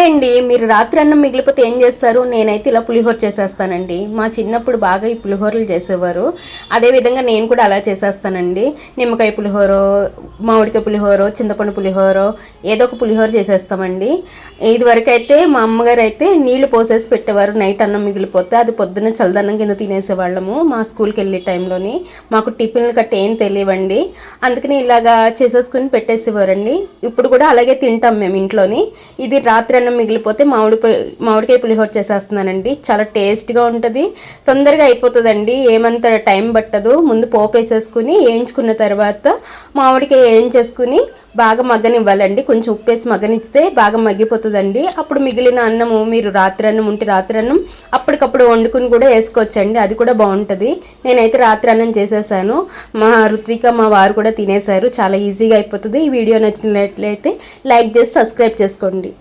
Hi అండి. మీరు రాత్రి అన్నం మిగిలిపోతే ఏం చేస్తారు? నేనైతే ఇలా పులిహోర చేసేస్తానండి. మా చిన్నప్పుడు బాగా ఈ పులిహోరలు చేసేవారు. అదేవిధంగా నేను కూడా అలా చేసేస్తానండి. నిమ్మకాయ పులిహోర, మామిడికాయ పులిహోర, చింతపండు పులిహోర, ఏదో ఒక పులిహోర చేసేస్తామండి. ఇదివరకు అయితే మా అమ్మగారు అయితే నీళ్లు పోసేసి పెట్టేవారు. నైట్ అన్నం మిగిలిపోతే అది పొద్దున్న చల్లదన్నం కింద తినేసేవాళ్ళము మా స్కూల్కి వెళ్ళే టైంలోని. మాకు టిఫిన్లు కట్ట ఏం తెలియవండి. అందుకని ఇలాగా చేసేసుకుని పెట్టేసేవారండి. ఇప్పుడు కూడా అలాగే తింటాం మేము ఇంట్లోని. ఇది రాత్రి అన్నం మిగిలిపోతే మామిడికాయ పులిహోర చేసేస్తున్నానండి. చాలా టేస్ట్గా ఉంటుంది, తొందరగా అయిపోతుందండి, ఏమంత టైం పట్టదు. ముందు పోపు వేసేసుకుని వేయించుకున్న తర్వాత మామిడికాయ వేయించేసుకుని బాగా మగ్గనివ్వాలండి. కొంచెం ఉప్పేసి మగ్గనిస్తే బాగా మగ్గిపోతుందండి. అప్పుడు మిగిలిన అన్నము మీరు రాత్రి అన్నం ఉంటే రాత్రి అన్నం అప్పటికప్పుడు వండుకుని కూడా వేసుకోవచ్చండి, అది కూడా బాగుంటుంది. నేనైతే రాత్రి అన్నం చేసేసాను. మా రుత్విక మా వారు కూడా తినేశారు. చాలా ఈజీగా అయిపోతుంది. ఈ వీడియో నచ్చినట్లయితే లైక్ చేసి సబ్స్క్రైబ్ చేసుకోండి.